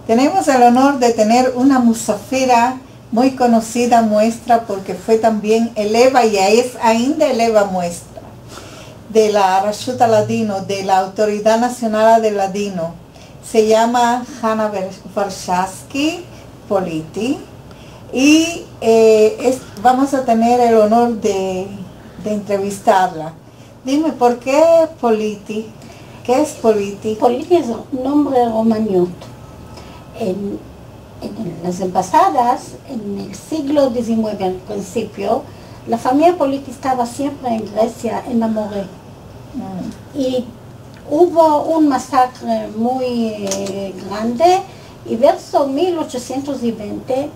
Tenemos el honor de tener una musafira muy conocida nuestra porque fue también eleva y es ainda eleva nuestra de la Rashut Ladino, de la Autoridad Nacional del Ladino. Se llama Hannah Warshawski Politi y vamos a tener el honor de entrevistarla. Dime, ¿por qué Politi? ¿Qué es Politi? Politi es un nombre romagnolo. En las embajadas, en el siglo XIX al principio, la familia Politi estaba siempre en Grecia, en Amore. Y hubo un masacre muy grande y verso 1820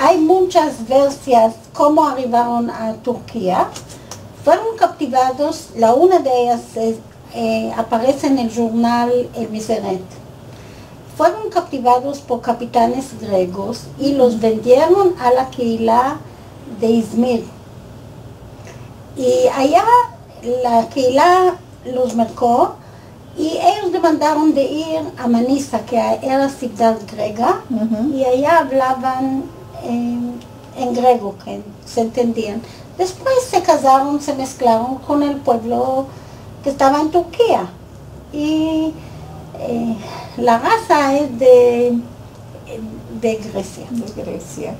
hay muchas versiones cómo arribaron a Turquía. Fueron capturados, la una de ellas aparece en el jornal El Miseret. Fueron capturados por capitanes griegos y los vendieron a la Keilah de Izmir. Y allá la Keilah los marcó y ellos demandaron de ir a Manisa, que era ciudad griega, y allá hablaban en griego, que se entendían. Después se casaron, se mezclaron con el pueblo que estaba en Turquía. Y la raza es de Grecia. De Grecia.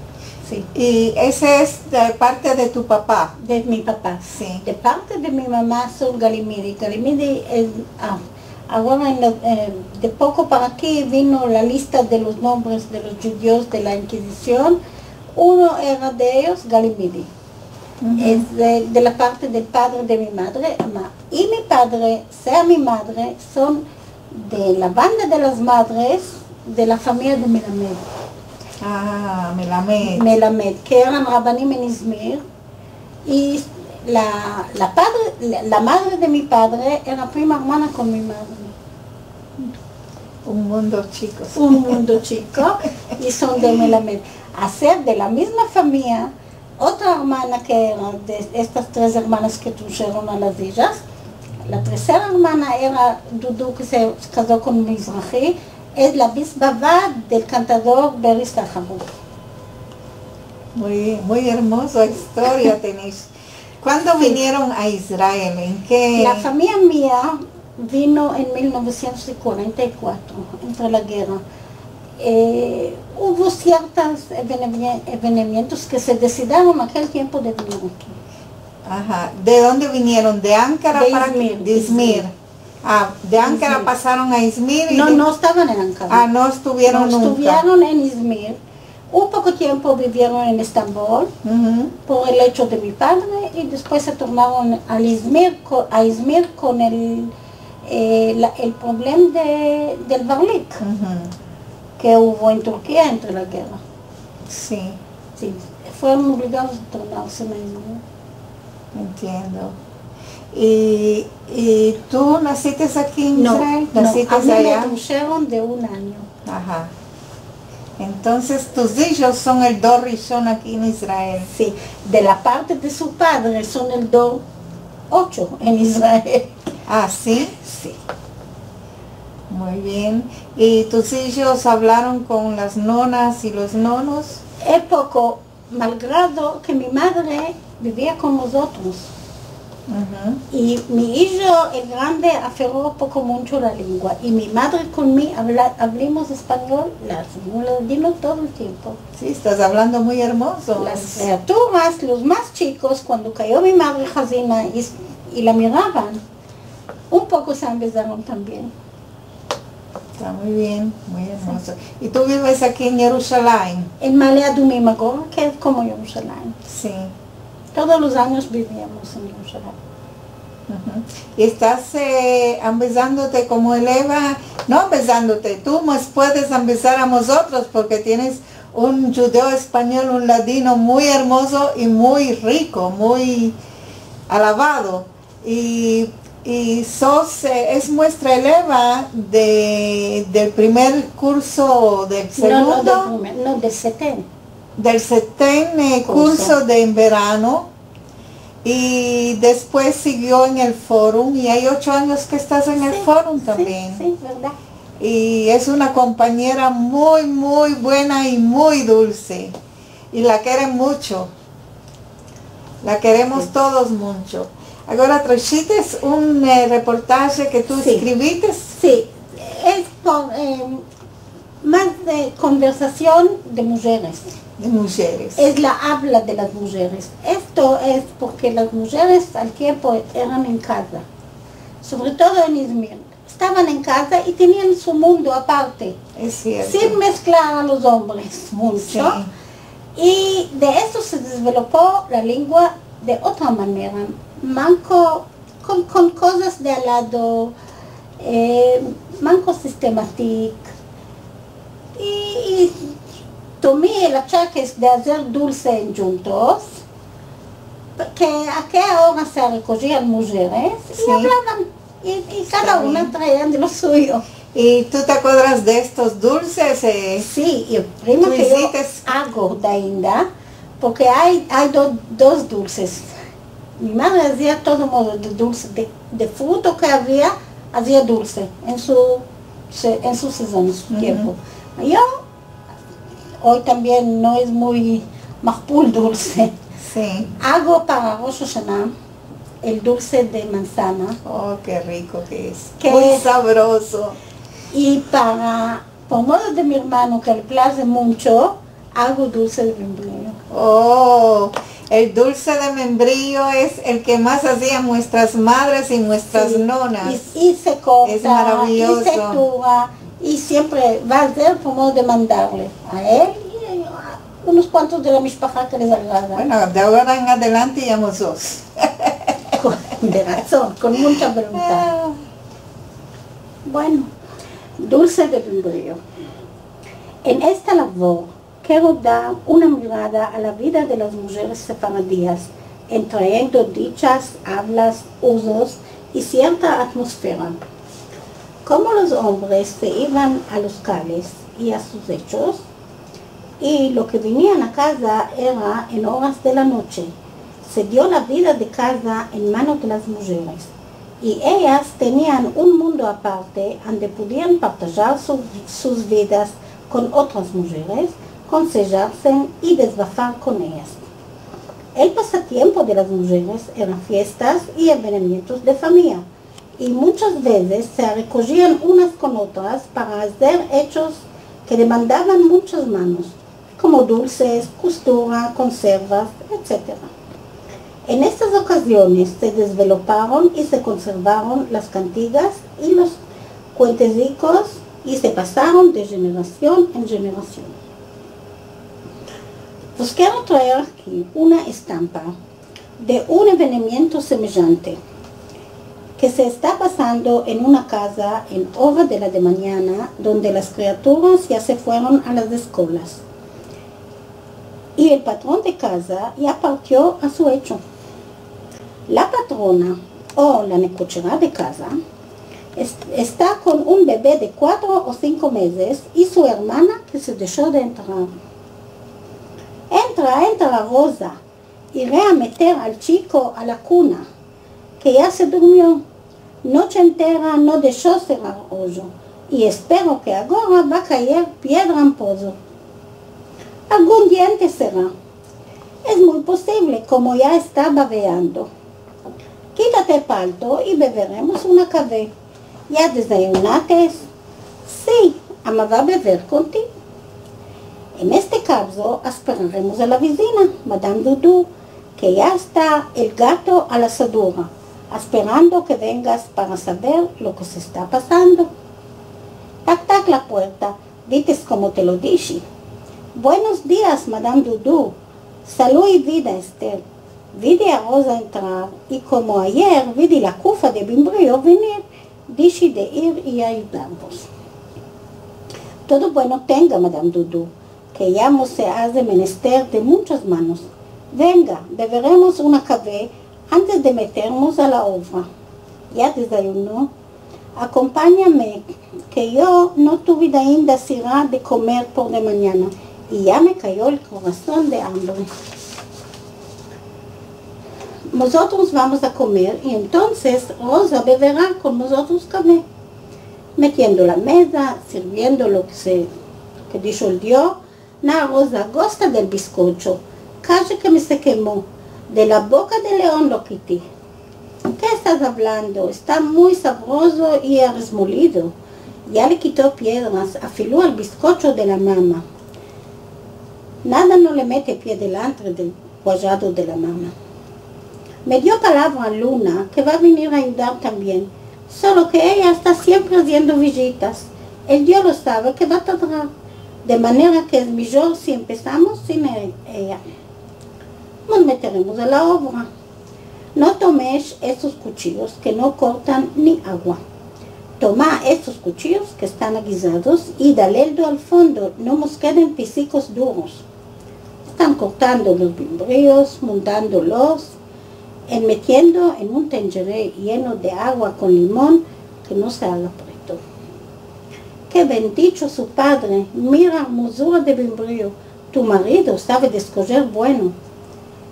Sí. ¿Y ese es de parte de tu papá? De mi papá. Sí. De parte de mi mamá son Galimidi. Galimidi es... ahora de poco para aquí vino la lista de los nombres de los judíos de la Inquisición. Uno era de ellos, Galimidi. Es de la parte del padre de mi madre. Y mi padre, sea mi madre, son de la banda de las madres de la familia de Melamed. Ah, Melamed. Melamed, que eran rabanim en Izmir. Y la madre de mi padre era prima hermana con mi madre. Un mundo chico. Un mundo chico. Y son de Melamed. A ser de la misma familia, otra hermana que era de estas tres hermanas que trajeron a las villas. La tercera hermana era Dudu, que se casó con Mizrahi, es la bisbaba del cantador Beris Tahabur. Muy hermosa historia tenéis. ¿Cuándo vinieron a Israel? ¿En qué? La familia mía vino en 1944, entre la guerra. Hubo ciertos eventos que se decidieron en aquel tiempo de venir aquí. Ajá. ¿De dónde vinieron? ¿De Ankara para Izmir, de Izmir? Ah, de Ankara Izmir. Pasaron a Izmir. Y No estaban en Ankara. Ah, no estuvieron nunca. Estuvieron en Izmir. Un poco tiempo vivieron en Estambul por el hecho de mi padre y después se tornaron a Izmir con el problema del Barlik que hubo en Turquía entre la guerra. Sí. Sí, fueron obligados a tornarse a Izmir. Entiendo. ¿Y tú naciste aquí en Israel? ¿Naciste a mí allá? me trajeron de un año. Ajá. Entonces tus hijos son el Dor Rishon aquí en Israel. Sí, de la parte de su padre son el Dor 8 en Israel. Ah, ¿sí? Sí. Muy bien. ¿Y tus hijos hablaron con las nonas y los nonos? Es poco, malgrado que mi madre vivía con nosotros. Y mi hijo, el grande, aferró poco mucho la lengua. Y mi madre conmigo hablamos español, latino todo el tiempo. Sí, estás hablando muy hermoso. Las criaturas, los más chicos, cuando cayó mi madre Jazina y la miraban, un poco se empezaron también. Está muy bien, muy hermoso. ¿Y tú vives aquí en Jerusalén? En Malea Dumimagor, que es como Jerusalén. Sí. Todos los años vivíamos en Jerusalén. Y estás empezándote como eleva, no empezándote, tú más puedes empezar a nosotros porque tienes un judeo español, un ladino muy hermoso y muy rico, muy alabado. Y sos, es nuestra eleva del primer curso, del segundo, No, del setén. Del setén curso de verano, y después siguió en el fórum y hay 8 años que estás en el fórum también. Sí, verdad. y es una compañera muy, muy buena y muy dulce. Y la quieren mucho. La queremos todos mucho. Ahora trajiste un reportaje que tú escribiste. Sí, es más de conversación de mujeres. De mujeres. Es la habla de las mujeres. Esto es porque las mujeres al tiempo eran en casa, sobre todo en Izmir. Estaban en casa y tenían su mundo aparte, Es cierto. sin mezclar a los hombres mucho. Sí. Y de eso se desarrolló la lengua de otra manera, manco, con cosas de al lado, manco sistemático. Y tomé el achaque de hacer dulce juntos, que a qué hora se recogían mujeres Sí. y hablaban, y cada una traía de lo suyo. ¿Y tú te acuerdas de estos dulces? Sí, y prima Tú que yo hiciste- hago de ainda, porque hay dos dulces. Mi madre hacía todo modo de dulce, de fruto que había, hacía dulce en su sazón, en su tiempo. Yo, hoy también no es muy mahpul dulce. Sí. Hago para Rosh Hashanah el dulce de manzana Oh, qué rico que es. ¿Qué? Muy sabroso. y por modo de mi hermano que le place mucho, hago dulce de membrillo. Oh, el dulce de membrillo es el que más hacían nuestras madres y nuestras Sí, nonas. y se corta, Es maravilloso. y se tuba, y siempre va a ser por modo de mandarle a él y a unos cuantos de la mishpacha que les agrada. Bueno, de ahora en adelante ya somos dos. De razón, con mucha voluntad. Bueno, dulce de membrillo. En esta labor quiero dar una mirada a la vida de las mujeres sefaradías, trayendo dichas, hablas, usos y cierta atmósfera. Como los hombres se iban a los calles y a sus hechos, y lo que venían a casa era en horas de la noche, se dio la vida de casa en manos de las mujeres. Y ellas tenían un mundo aparte donde podían partajar sus vidas con otras mujeres, consejarse y desbafar con ellas. El pasatiempo de las mujeres eran fiestas y eventos de familia, y muchas veces se recogían unas con otras para hacer hechos que demandaban muchas manos, como dulces, costura, conservas, etc. En estas ocasiones se desarrollaron y se conservaron las cantigas y los cuentecicos y se pasaron de generación en generación. Os quiero traer aquí una estampa de un evento semejante que se está pasando en una casa en hora de la de mañana, donde las criaturas ya se fueron a las escuelas y el patrón de casa ya partió a su hecho. La patrona o la necochera de casa está con un bebé de 4 o 5 meses y su hermana que se dejó de entrar. Entra Rosa y ve a meter al chico a la cuna, que ya se durmió. Noche entera no dejó cerrar hoyo y espero que ahora va a caer piedra en pozo. Algún diente será. Es muy posible, como ya está babeando. Quítate el palto y beberemos una café. ¿Ya desayunates? Sí, ama va a beber contigo. En este caso, esperaremos a la vecina, Madame Dudu, que ya está el gato a la asadura, esperando que vengas para saber lo que se está pasando. Tac, tac la puerta, dices como te lo dije. Buenos días, Madame Dudu. Salud y vida, Esther. Vidi a Rosa entrar y como ayer vidi la cufa de membrillo venir, dije de ir y ayudarnos. Todo bueno tenga, Madame Dudu, que ya no se hace menester de muchas manos. Venga, beberemos una café antes de meternos a la obra. Ya desayunó. Acompáñame, que yo no tuve ainda sirá de comer por de mañana y ya me cayó el corazón de hambre. Nosotros vamos a comer y entonces Rosa beberá con nosotros café. metiendo la mesa, sirviendo lo que dijo el Dios. Na Rosa gosta del bizcocho, casi que me se quemó, de la boca del león lo quité. ¿Qué estás hablando? Está muy sabroso y resmolido. Ya le quitó piedras, afiló el bizcocho de la mamá. Nada no le mete pie delante del cuadrado de la mamá. Me dio palabra a Luna que va a venir a ayudar también, solo que ella está siempre haciendo visitas. El Dios lo sabe que va a tardar, de manera que es mejor si empezamos sin ella. Nos meteremos a la obra. No tomes estos cuchillos que no cortan ni agua. Toma estos cuchillos que están aguisados y daledo al fondo, no nos queden pisicos duros. Están cortando los bimbríos, montándolos, metiendo en un tengeré lleno de agua con limón que no se haga preto. Qué bendito su padre, mira hermosura de bimbrío, tu marido sabe de escoger bueno.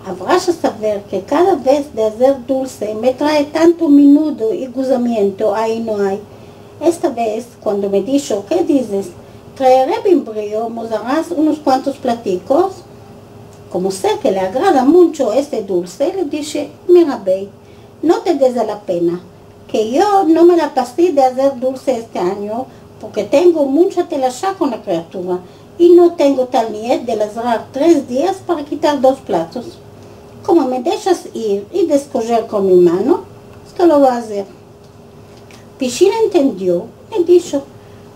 Habrás de saber que cada vez de hacer dulce me trae tanto minudo y gozamiento, ahí no hay. Esta vez, cuando me dijo, ¿qué dices? Traeré bimbrío, nos harás unos cuantos platicos. Como sé que le agrada mucho este dulce, le dije, mira, Bey, no te des la pena, que yo no me la pasé de hacer dulce este año, porque tengo mucha telachá con la criatura, y no tengo tal niet de lazar 3 días para quitar 2 platos. Como me dejas ir y descoger con mi mano, es que lo voy a hacer. Pichín entendió, me dijo,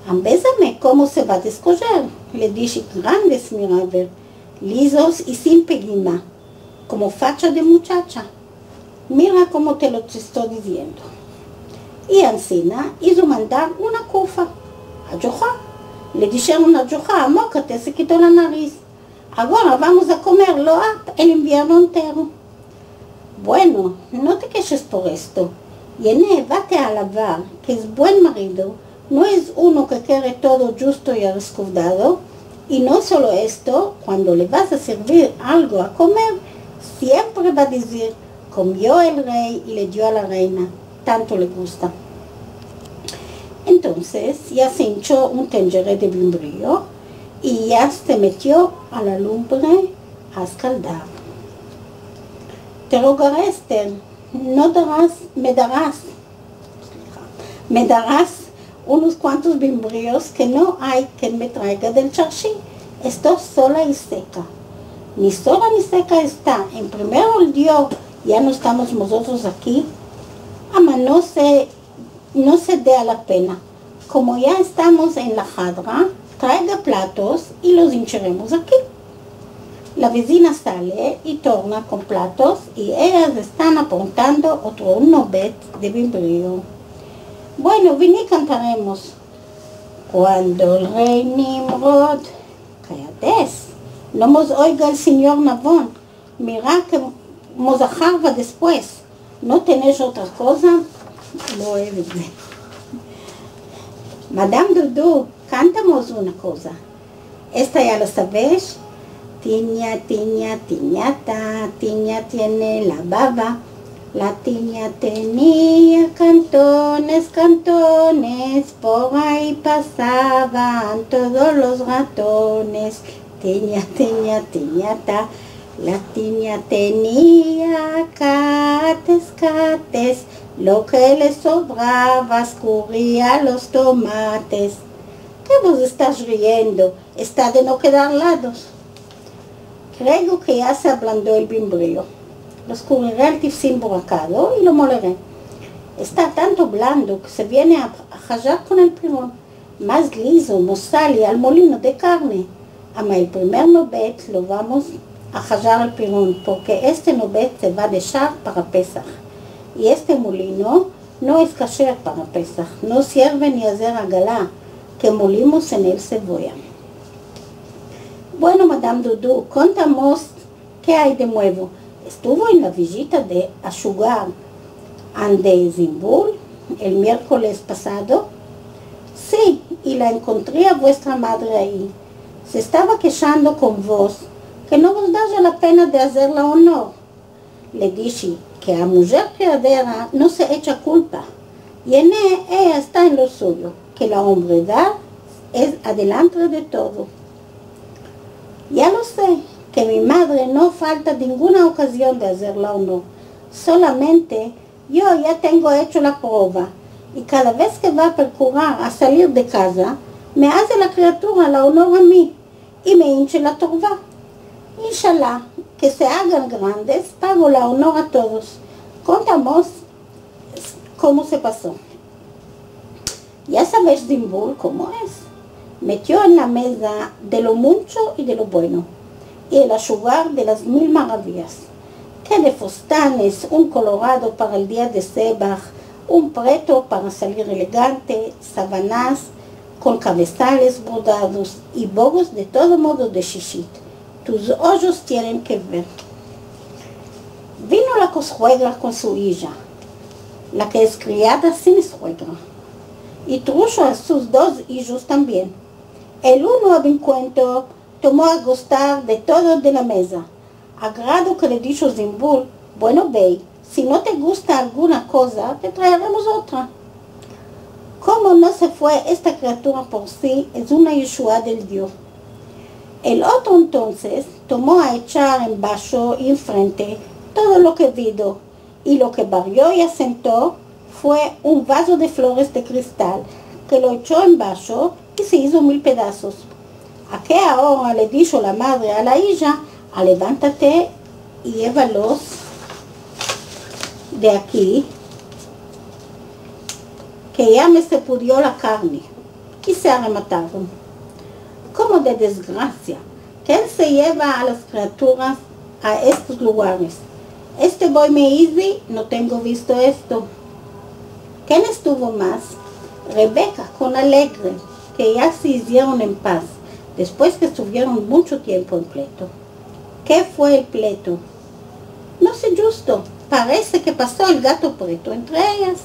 ambésame cómo se va a descoger. Le dije, grandes, mira a ver, lisos y sin peguina, como facha de muchacha. Mira cómo te lo estoy diciendo. Y Ancina hizo mandar una cufa a Yoja. Le dijeron a Yoja, amócate, se quitó la nariz. Ahora vamos a comerlo el invierno entero. Bueno, no te quejes por esto. Yené, vate a lavar, que es buen marido. No es uno que quiere todo justo y resguardado. Y no solo esto, cuando le vas a servir algo a comer, siempre va a decir, comió el rey y le dio a la reina. Tanto le gusta. Entonces ya se hinchó un tengeré de bimbrío y ya se metió a la lumbre a escaldar. Te rogaré, Esther, me darás unos cuantos bimbríos que no hay quien me traiga del charchí. Estoy sola y seca. Ni sola ni seca está. En primero el Dios, ya no estamos nosotros aquí. Ama, no se dé a la pena. Como ya estamos en la jadra, traiga platos y los hincharemos aquí. La vecina sale y torna con platos y ellas están apuntando otro nobet de bimbrío. Bueno, ven y cantaremos. Cuando el rey Nimrod, cállate, no nos oiga el señor Nabón, mira que nos ajarva después. ¿No tenés otra cosa? Lo he visto. Madame Dudu, cántamos una cosa. Esta ya lo sabes. Tiña, tiña, tiñata, tiña tiene la baba. La tiña tenía cantones, cantones, por ahí pasaban todos los ratones. Tiña, tiña, tiñata, la tiña tenía cates, cates, lo que le sobraba escurría los tomates. ¿Qué vos estás riendo? Está de no quedar lados. Creo que ya se ablandó el bimbrío. Lo escurriré el tifsín borracado y lo moleré. Está tanto blando que se viene a jallar con el pirón. Más liso nos sale al molino de carne. Ama el primer nobet lo vamos a jallar al pirón, porque este nobet se va a dejar para Pesach. Y este molino no es kasher para Pesach. No sirve ni hacer agalá, que molimos en él cebolla. Bueno, Madame Dudu, contamos qué hay de nuevo. Estuvo en la visita de Ashugar ande Zimbul el miércoles pasado. Sí, y la encontré a vuestra madre ahí. Se estaba quejando con vos, que no vos da la pena de hacerle honor. Le dije que a mujer criadera no se echa culpa. Y en ella está en lo suyo. que la hombredad es adelante de todo. Ya lo sé, que mi madre no falta ninguna ocasión de hacerla o no. Solamente yo ya tengo hecho la prueba y cada vez que va a procurar a salir de casa, me hace la criatura la honor a mí y me hinche la torva. Inshallah, que se hagan grandes, pago la honor a todos. Contamos cómo se pasó. Ya sabes Zimbul cómo es. Metió en la mesa de lo mucho y de lo bueno, y el achugar de las 1000 maravillas. Que de fustanes, un colorado para el día de Sebach, un preto para salir elegante, sabanas con cabezales bordados y bobos de todo modo de shishit. Tus ojos tienen que ver. Vino la consuegra con su hija, la que es criada sin suegra, y trujo a sus 2 hijos también. El uno a buen cuento tomó a gustar de todo de la mesa, a grado que le dijo Zimbul, bueno ve, si no te gusta alguna cosa, te traeremos otra. Como no se fue esta criatura por sí, es una Yeshua del Dios. El otro entonces tomó a echar en vaso y en frente todo lo que vio, y lo que barrió y asentó fue un vaso de flores de cristal, que lo echó en vaso y se hizo 1000 pedazos. A qué hora le dijo la madre a la hija, levántate y llévalos de aquí, que ya me se pudrió la carne, y se arremataron. Como de desgracia, ¿quién se lleva a las criaturas a estos lugares? Este boy me dice, no tengo visto esto. ¿Quién estuvo más? Rebeca con Alegre, que ya se hicieron en paz, después que estuvieron mucho tiempo en pleito. ¿Qué fue el pleito? No sé justo, parece que pasó el gato preto entre ellas.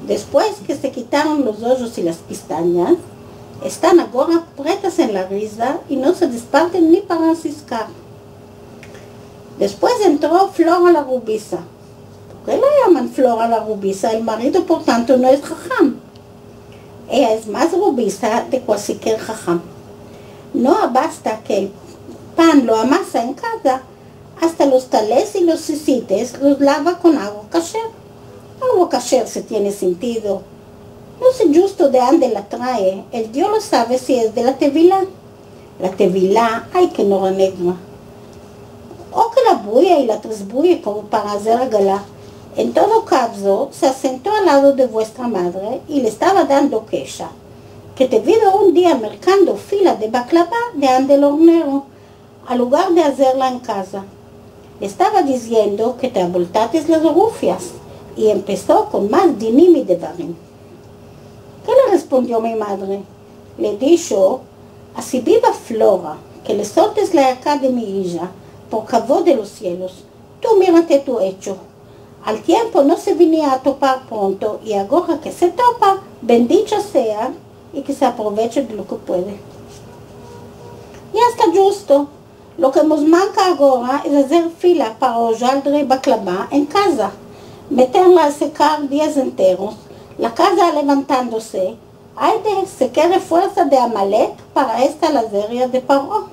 Después que se quitaron los ojos y las pestañas, están ahora pretas en la risa y no se desparten ni para ciscar. Después entró Flora la Rubisa. ¿Por qué la llaman Flora la Rubisa? El marido, por tanto, no es jajam. Ella es más rubisa de cualquier jajam. No basta que el pan lo amasa en casa, hasta los talés y los sisites los lava con agua kasher. Agua kasher se tiene sentido. No sé justo de dónde la trae, el Dios lo sabe si es de la tevilá. La tevilá hay que no la negra. O que la bulla y la tresbuye como para hacer galá. En todo caso, se asentó al lado de vuestra madre y le estaba dando queja, que te vino un día mercando fila de baklava de ande el hornero, al lugar de hacerla en casa. Le estaba diciendo que te abultates las rufias, y empezó con más dinim y devarim. ¿Qué le respondió mi madre? Le dijo, así viva Flora, que le soltes la acá de mi hija, por cabo de los cielos. Tú mírate tu hecho. Al tiempo no se venía a topar pronto, y ahora que se topa, bendita sea, y que se aproveche de lo que puede. Ya está justo. Lo que nos manca ahora es hacer fila para hojaldre baklava en casa, meterla a secar días enteros, la casa levantándose. Hay de se quiere fuerza de Amalek para esta lazeria de Paró.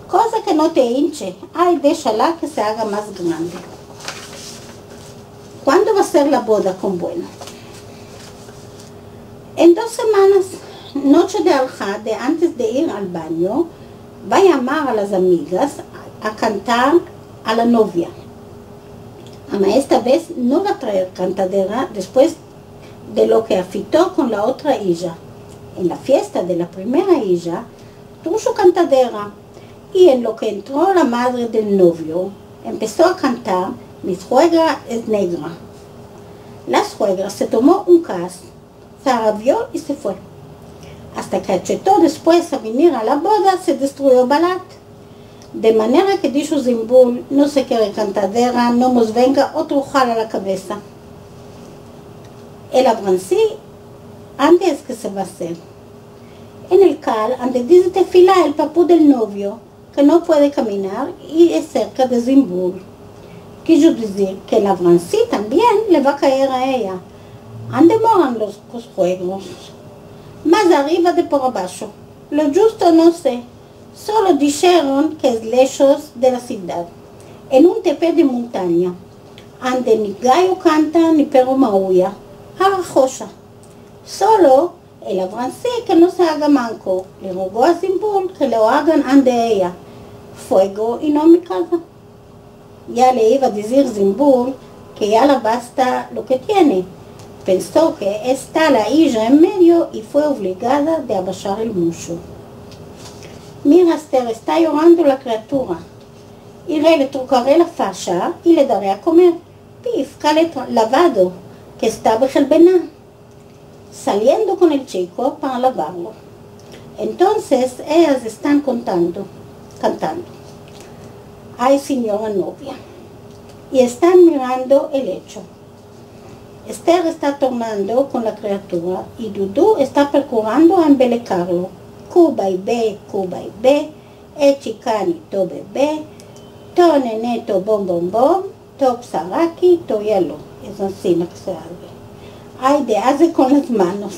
Cosa que no te hinche, ay, déjala que se haga más grande. ¿Cuándo va a ser la boda con Bueno? En 2 semanas, noche de Alja, de antes de ir al baño, va a llamar a las amigas a cantar a la novia. Ama esta vez no va a traer cantadera después de lo que afitó con la otra hija. En la fiesta de la primera hija, tuvo su cantadera, y en lo que entró la madre del novio, empezó a cantar Mi suegra es negra. La suegra se tomó un cas, se arrabió y se fue. Hasta que achetó después a venir a la boda, se destruyó Balat. De manera que dijo Zimbul, no se quiere cantadera, no nos venga otro ojal a la cabeza. El abrancí, antes que se va a hacer. En el cal, ande dice tefilá el papú del novio, que no puede caminar y es cerca de Zimbul. Quiso decir que el abrancí también le va a caer a ella. ¿Dónde moran los juegos? Más arriba de por abajo. Lo justo no sé. Solo dijeron que es lejos de la ciudad, en un tepe de montaña, donde ni gallo canta ni perro maulla, arajosa. Solo el avancé que no se haga manco, le rogó a Zimbul que lo hagan ante ella. Fuego y no mi casa. Ya le iba a decir Zimbul que ya le basta lo que tiene. Pensó que está la hija en medio y fue obligada de abajar el muslo. Mira, Esther, está llorando la criatura. Iré, le trucaré la faja y le daré a comer. Pif, lavado, que está bejelbená. Saliendo con el chico para lavarlo. Entonces ellas están cantando. Ay, señora novia. Y están mirando el hecho. Esther está tornando con la criatura y Dudu está procurando embelecarlo. Cuba y B, echicani to bebé, to nene to bom, to psaraki, to hielo. Es así lo que se hace. Ay, de hace con las manos.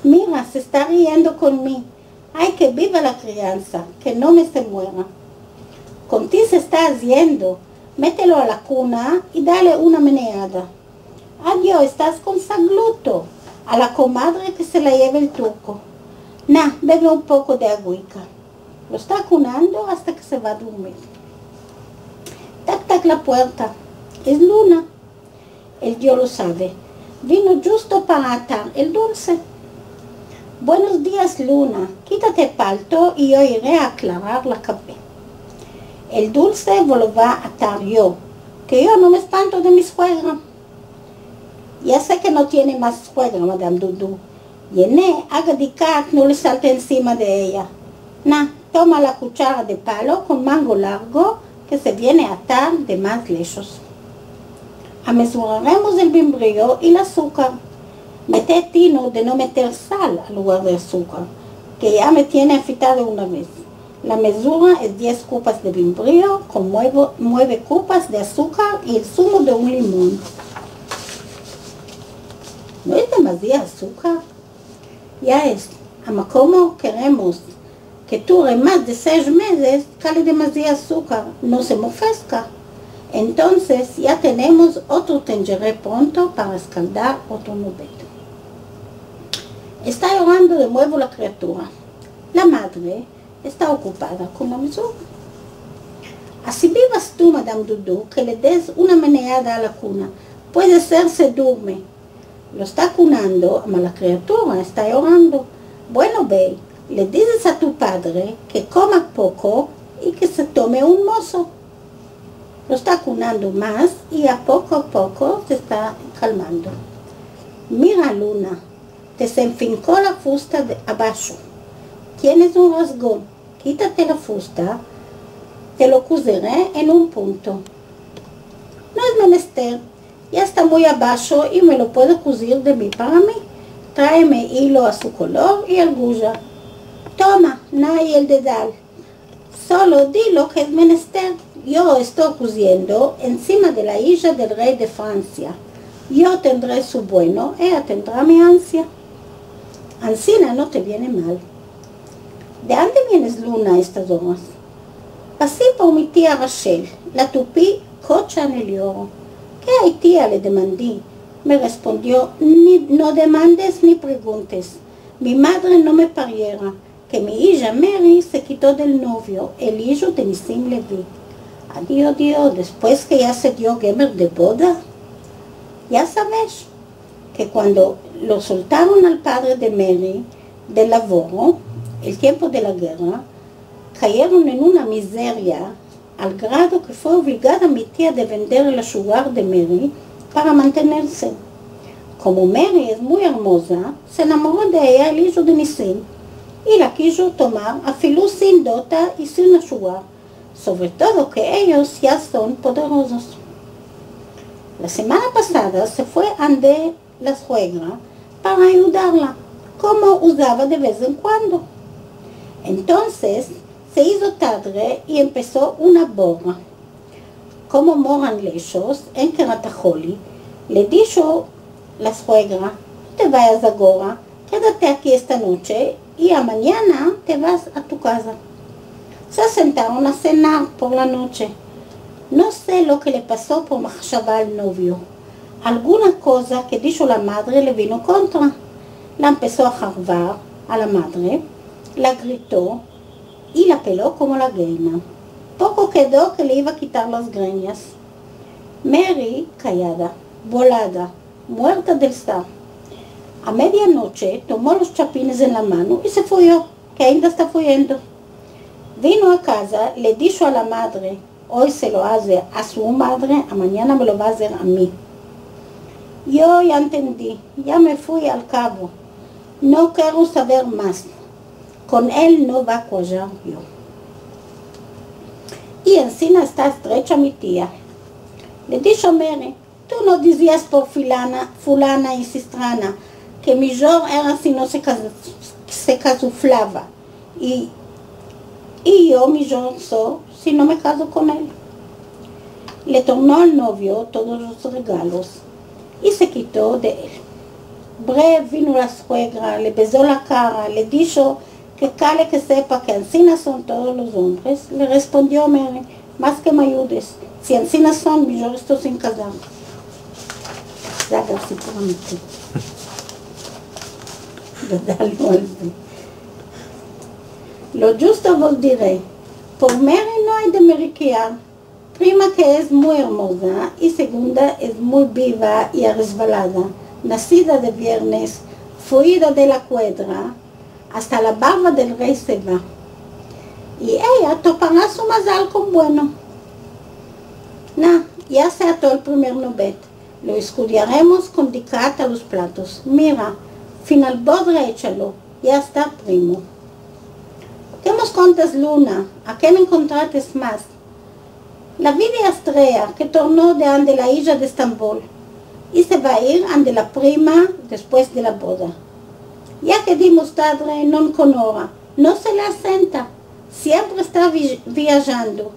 Mira, se está riendo conmigo. Ay, que viva la crianza, que no me se muera. Con ti se está haciendo. Mételo a la cuna y dale una meneada. Adiós, estás con sagluto. A la comadre que se la lleve el turco. Nah, bebe un poco de agüica. Lo está cunando hasta que se va a dormir. Tac, tac, la puerta. Es Luna. El Dios lo sabe. Vino justo para atar el dulce. Buenos días, Luna. Quítate el palto y yo iré a aclarar la café. El dulce lo va a atar yo, que yo no me espanto de mi suegra. Ya sé que no tiene más suegra, Madame Dudu. Yené, haga de cat, no le salte encima de ella. Nah, toma la cuchara de palo con mango largo que se viene a atar de más lejos. Amesuraremos el bimbrío y el azúcar. Mete tino de no meter sal al lugar de azúcar, que ya me tiene afitado una vez. La mesura es 10 copas de bimbrío con 9 copas de azúcar y el zumo de un limón. ¿No es demasiado azúcar? Ya es. Ama como queremos que dure más de 6 meses, cale demasiado azúcar, no se mofezca. Entonces ya tenemos otro tengeré pronto para escaldar otro noveto. Está llorando de nuevo la criatura. La madre está ocupada con la mesura. Así vivas tú, Madame Dudu, que le des una meneada a la cuna. Puede ser se duerme. Lo está cunando, ama la criatura está llorando. Bueno, ve, le dices a tu padre que coma poco y que se tome un mozo. Lo está cunando más y a poco se está calmando. Mira, Luna, te se enfincó la fusta de abajo. Tienes un rasgón, quítate la fusta, te lo coseré en un punto. No es menester, ya está muy abajo y me lo puedo coser de mí para mí. Tráeme hilo a su color y argulla. Toma, nay el dedal. Solo di lo que es menester. Yo estoy cosiendo encima de la hija del rey de Francia. Yo tendré su bueno, ella tendrá mi ansia. Ancina no te viene mal. ¿De dónde vienes, Luna, a estas horas? Pasé por mi tía Rachel, la tupí cocha en el lloro. ¿Qué hay, tía? Le demandé. Me respondió, no demandes ni preguntes. Mi madre no me pariera, que mi hija Mary se quitó del novio, el hijo de Nissim Levi. Adiós, Dios, después que ya se dio Geber de boda. Ya sabes que cuando lo soltaron al padre de Mary del laboro, el tiempo de la guerra, cayeron en una miseria al grado que fue obligada mi tía de vender el ajuar de Mary para mantenerse. Como Mary es muy hermosa, se enamoró de ella el hijo de Nissim y la quiso tomar a filú sin dota y sin ajuar, sobre todo que ellos ya son poderosos. La semana pasada se fue ante la suegra para ayudarla, como usaba de vez en cuando. Entonces se hizo tarde y empezó una borra. Como moran lejos, en Karatajoli, le dijo la suegra, no te vayas ahora, quédate aquí esta noche y a mañana te vas a tu casa. Se sentaron a cenar por la noche. No sé lo que le pasó por Mahshaba al novio. Alguna cosa que dijo la madre le vino contra. La empezó a jarvar a la madre, la gritó y la peló como la gallina. Poco quedó que le iba a quitar las greñas. Mary, callada, volada, muerta del estar. A medianoche tomó los chapines en la mano y se fuyó, que ainda está fuyendo. Vino a casa, le dijo a la madre, hoy se lo hace a su madre, a mañana me lo va a hacer a mí. Yo ya entendí, ya me fui al cabo. No quiero saber más. Con él no va a cuajar yo. Y encima está estrecha mi tía. Le dijo a Mary, tú no decías por fulana y cistrana que mi Jor era si no se casuflaba. Y yo mi Jor soy si no me caso con él. Le tornó al novio todos los regalos y se quitó de él. Breve vino la suegra, le besó la cara, le dijo que cale que sepa que encina son todos los hombres. Le respondió Mary, más que me ayudes, si encina son, yo estoy sin casar. Lo justo vos diré, por Mary no hay de meriquear. Prima que es muy hermosa y segunda es muy viva y resbalada, nacida de viernes, fuida de la cuadra, hasta la barba del rey se va. Y ella topará su mazal con bueno. Ya se ató el primer nobet. Lo escudriaremos con dicat a los platos. Mira, final bodre échalo. Ya está, primo. ¿Qué nos contas, Luna? ¿A qué me encontraste más? La vi de Astrea, que tornó de ande la isla de Estambul. Y se va a ir ande la prima después de la boda. Ya que dimos padre non conora, no se la asenta, siempre está viajando.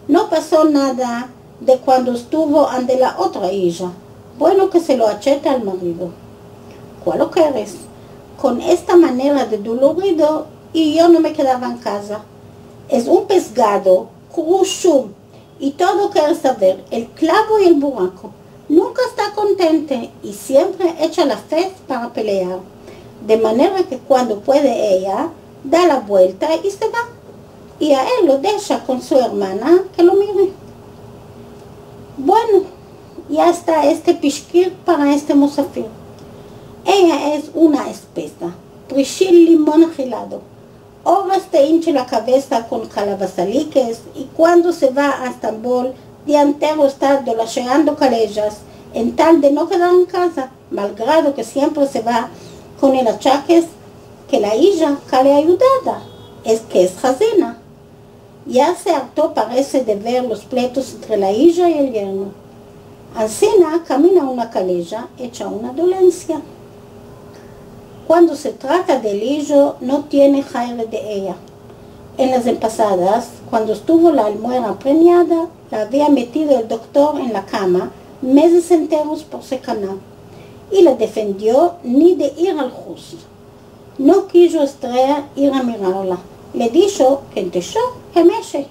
No pasó nada de cuando estuvo ante la otra isla. Bueno que se lo acheta al marido. ¿Cuál lo quieres? Con esta manera de dolorido y yo no me quedaba en casa. Es un pescado, crushum, y todo quiere saber, el clavo y el buraco. Nunca está contente y siempre echa la fe para pelear. De manera que cuando puede ella, da la vuelta y se va. Y a él lo deja con su hermana que lo mire. Bueno, ya está este pishkir para este musafir. Ella es una espesa, prishil limón agilado. Horas te hincha la cabeza con calabazaliques y cuando se va a Estambul, día entero está dolacheando calellas en tal de no quedar en casa, malgrado que siempre se va con el achaques que la hija cale ayudada, es que es jazena. Ya se hartó parece de ver los pleitos entre la hija y el yerno. Ancina camina una calella hecha una dolencia. Cuando se trata del hijo, no tiene jaire de ella. En las empasadas, cuando estuvo la almohada preñada, la había metido el doctor en la cama meses enteros por secaná y la defendió ni de ir al justo. No quiso Estrella ir a mirarla. Le dijo que dejó que meche.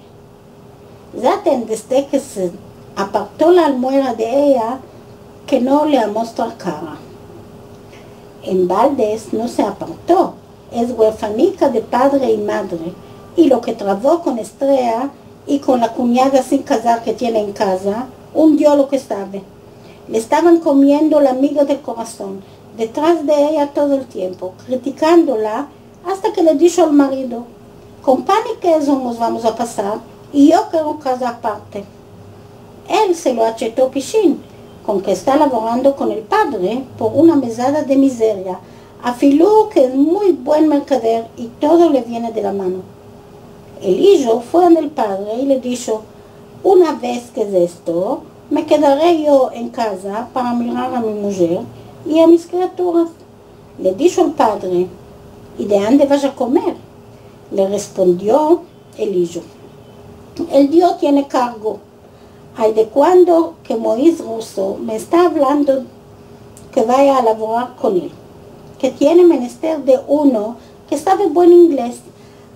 Zaten desde que se apartó la almohada de ella, que no le mostró cara. En Valdés no se apartó, es huérfanica de padre y madre, y lo que trabó con Estrella y con la cuñada sin casar que tiene en casa, un Dios lo que sabe. Le estaban comiendo la miga del corazón, detrás de ella todo el tiempo, criticándola, hasta que le dijo al marido, con pan y queso nos vamos a pasar, y yo quiero casa aparte. Él se lo achetó pichín, con que está laborando con el padre por una mesada de miseria, afiló que es muy buen mercader y todo le viene de la mano. El hijo fue al padre y le dijo, una vez que es esto, me quedaré yo en casa para mirar a mi mujer y a mis criaturas. Le dijo el padre, ¿y de dónde vas a comer? Le respondió el hijo, el Dios tiene cargo. Ay, de cuando que Moisés Russo me está hablando que vaya a laborar con él, que tiene menester de uno que sabe buen inglés,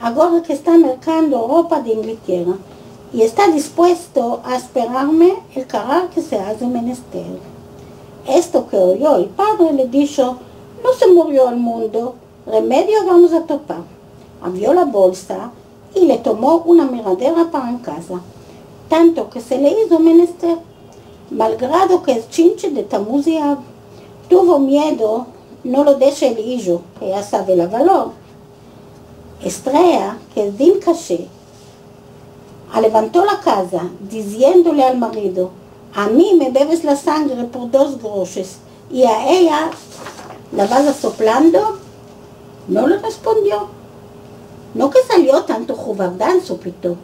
ahora que está mercando ropa de Inglaterra, y está dispuesto a esperarme el cargar que se hace menester. Esto que oyó el padre le dijo, no se murió el mundo, remedio vamos a topar. Abrió la bolsa y le tomó una miradera para en casa, tanto que se le hizo menester. Malgrado que es chinche de Tamuz y Av, tuvo miedo, no lo deje el hijo, que ya sabe la valor. Estrella, que es din caché, levantó la casa, diciéndole al marido, a mí me bebes la sangre por 2 groches, y a ella la vas soplando. No le respondió. No que salió tanto jovardán sopitó,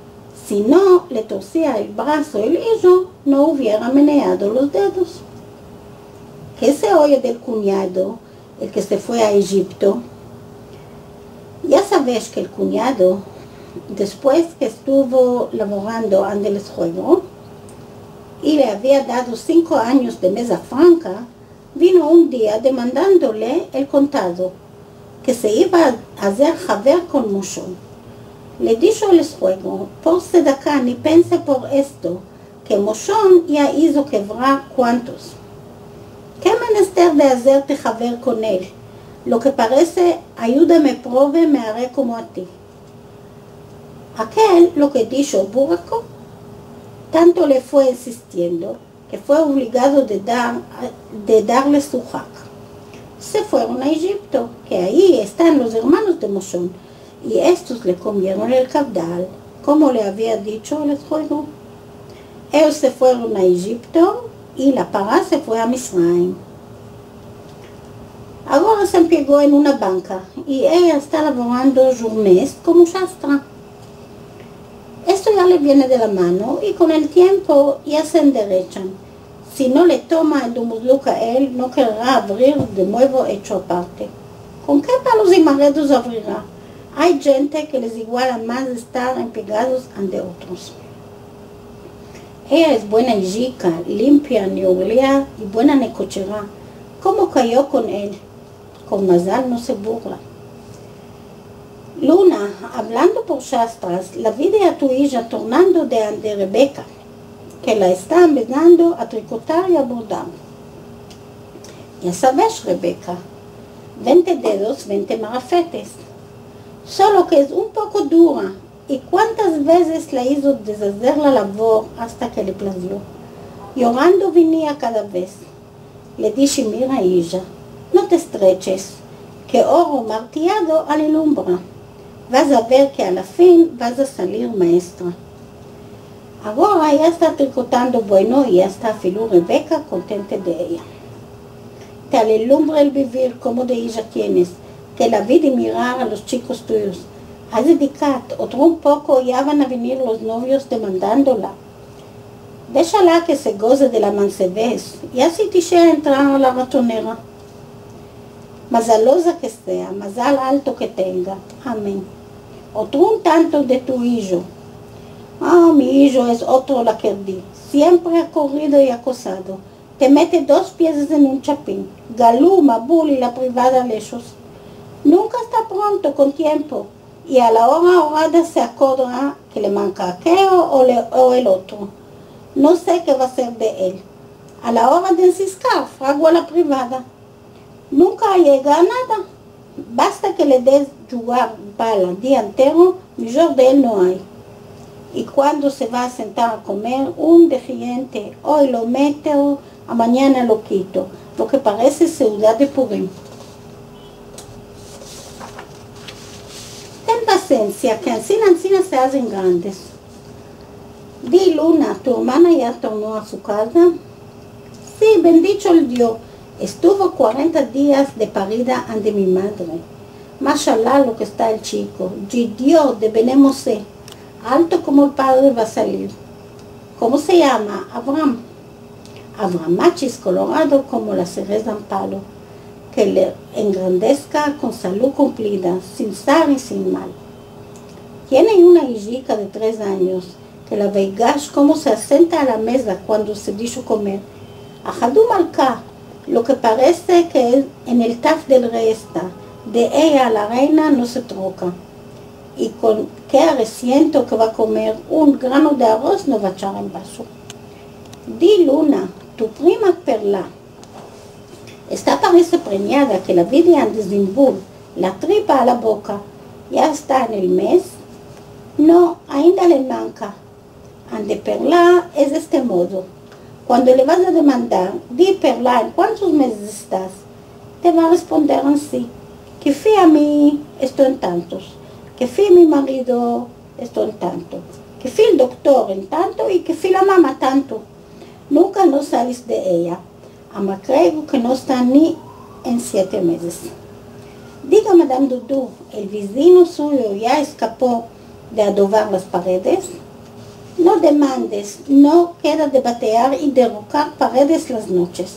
si no le torcía el brazo el hijo, no hubiera meneado los dedos. ¿Qué se oye del cuñado, el que se fue a Egipto? Ya sabes que el cuñado, después que estuvo laborando ante el juego y le había dado 5 años de mesa franca, vino un día demandándole el contado, que se iba a hacer javer con Moshón. Le dijo el juego, por sedacá ni pense por esto, que Moshón ya hizo quebrar cuantos. ¿Qué menester de hacerte javer con él? Lo que parece, ayúdame, prove, me haré como a ti. Aquel, lo que dijo Buraco, tanto le fue insistiendo, que fue obligado de darle su jac. Se fueron a Egipto, que ahí están los hermanos de Moshón, y estos le comieron el cabdal, como le había dicho el juego. Ellos se fueron a Egipto, y la pará se fue a Misraim. Ahora se empegó en una banca, y ella está laborando journées como shastra. Esto ya le viene de la mano, y con el tiempo ya se enderechan. Si no le toma el Dumuzluk a él, no querrá abrir de nuevo hecho aparte. ¿Con qué palos y maredos abrirá? Hay gente que les iguala más estar empegados ante otros. Ella es buena hijica, limpia, neoglea y buena necochera. ¿Cómo cayó con él? Con Mazal no se burla. Luna, hablando por shastras, la vi a tu hija tornando de ante Rebeca, que la está empezando a tricotar y a bordar. Ya sabes, Rebeca, 20 dedos, 20 marafetes. Solo que es un poco dura, y cuántas veces la hizo deshacer la labor hasta que le plació. Llorando venía cada vez. Le dije, mira, hija, no te estreches, que oro martillado alumbra. Vas a ver que a la fin vas a salir maestra. Ahora ya está tricotando bueno y ya está filú Rebeca contenta de ella. Te alumbra el vivir como de ella tienes, que la vida y mirar a los chicos tuyos. Haz dedicat, otro un poco ya van a venir los novios demandándola. Déjala que se goce de la mancebez y así te sea entrar a la ratonera. Mazalosa que sea, mazal alto que tenga. Amén. Otro un tanto de tu hijo. Ah, mi hijo es otro la que di. Siempre ha corrido y acosado. Te mete 2 pies en un chapín. Galú, Mabul y la privada lejos. Nunca está pronto con tiempo. Y a la hora ahorrada se acordará que le manca aquello o el otro. No sé qué va a ser de él. A la hora de enciscar, fragua la privada. Nunca llega a nada. Basta que le des jugar bala día entero, mejor de él no hay. Y cuando se va a sentar a comer, un defiente, hoy lo meto, a mañana lo quito, lo que parece ciudad de Purim. Ten paciencia, que ansina se hacen grandes. Di, Luna, ¿tu hermana ya tornó a su casa? Sí, bendito el Dios. Estuvo 40 días de parida ante mi madre. Mashallah lo que está el chico. Dios de Benemosé. Alto como el padre va a salir. ¿Cómo se llama? Abraham. Abraham machis colorado como la cereza en palo. Que le engrandezca con salud cumplida, sin sal y sin mal. Tiene una hijica de 3 años, que la veigash como se asienta a la mesa cuando se dijo comer. Ajadú malca, Lo que parece que en el taf del rey está, de ella a la reina no se troca. Y con qué arreciento que va a comer un grano de arroz no va a echar en vaso. Di Luna, tu prima Perla, está parece preñada que la Vivian de Zimbul, la tripa a la boca, ya está en el mes. No, ainda le manca. Ande Perla es de este modo. Cuando le vas a demandar, di Perla, ¿en cuántos meses estás? Te va a responder así, que fui a mí, estoy en tantos, que fui mi marido, estoy en tanto, que fui el doctor en tanto y que fui la mamá tanto. Nunca no sales de ella. Ama creo que no está ni en 7 meses. Diga Madame Dudu, ¿el vecino suyo ya escapó de adobar las paredes? No demandes, no queda de batear y derrocar paredes las noches.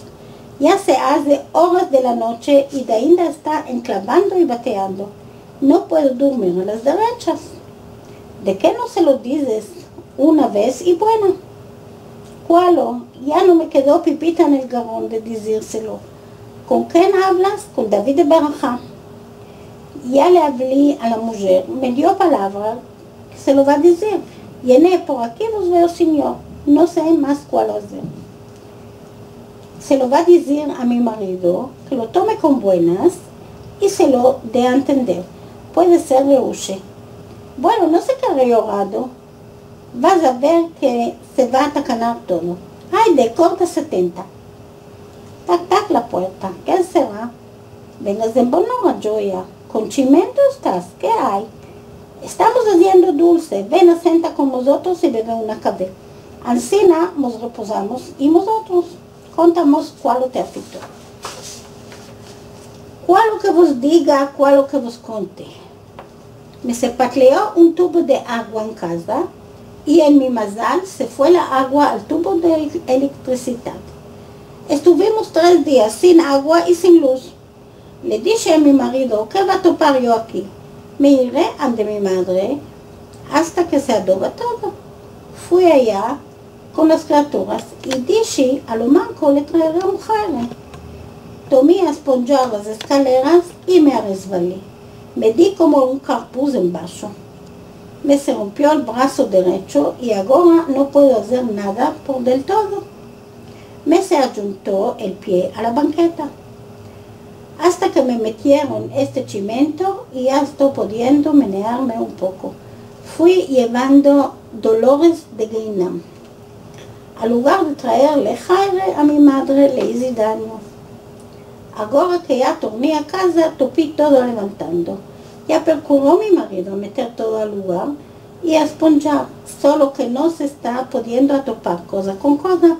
Ya se hace horas de la noche y de ainda está enclavando y bateando. No puedo dormir a las derechas. ¿De qué no se lo dices una vez y bueno? ¿Cuál? Ya no me quedó pipita en el garrón de decírselo. ¿Con quién hablas? Con David de Barajá. Ya le hablé a la mujer, me dio palabra que se lo va a decir. Llené por aquí, los veo, señor. No sé más cuál hacer. Se lo va a decir a mi marido, que lo tome con buenas y se lo dé a entender. Puede ser reúche. Bueno, no se quede llorado. Vas a ver que se va a atacanar todo. Ay, de corta 70. Tac, tac, la puerta. ¿Qué será? Vengas de Bonora, Joya. ¿Con chimento estás? ¿Qué hay? Estamos haciendo dulce. Ven a sentar con nosotros y bebe una café. Ancina nos reposamos y nosotros contamos cuál te afectó. Cuál que vos diga, cuál que vos conte. Me se patleó un tubo de agua en casa y en mi mazal se fue la agua al tubo de electricidad. Estuvimos 3 días sin agua y sin luz. Le dije a mi marido, ¿qué va a topar yo aquí? Me iré ante mi madre hasta que se adoba todo. Fui allá con las criaturas y dije a lo manco le traeré un jale. Tomé a esponjar las escaleras y me resbalé. Me di como un carpuz en bajo. Me se rompió el brazo derecho y ahora no puedo hacer nada por del todo. Me se adjuntó el pie a la banqueta. Hasta que me metieron este chimento y ya estoy pudiendo menearme un poco. Fui llevando dolores de Guinam. Al lugar de traerle jaire a mi madre le hice daño. Ahora que ya torné a casa, topí todo levantando. Ya procuró mi marido meter todo al lugar y a esponjar, solo que no se está pudiendo atopar cosa con cosa.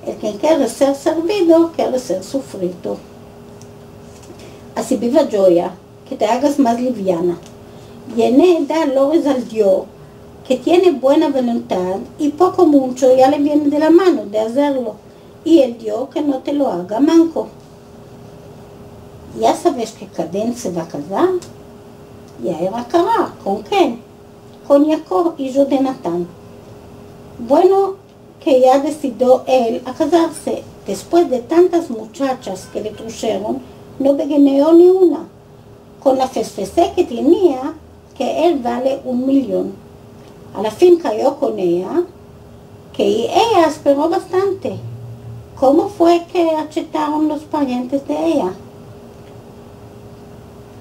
El que quiere ser servido, quiere ser sufrido. Así viva Joya, que te hagas más liviana. Llené da lores al Dios, que tiene buena voluntad y poco mucho ya le viene de la mano de hacerlo. Y el Dios que no te lo haga manco. Ya sabes que Cadén se va a casar. Ya era cara. ¿Con quién? Con Jacob y yo de Natán. Bueno, que ya decidió él a casarse. Después de tantas muchachas que le trajeron, no begueneó ni una. Con la fesfesé que tenía, que él vale 1 millón. A la fin cayó con ella, que ella esperó bastante. ¿Cómo fue que achetaron los parientes de ella?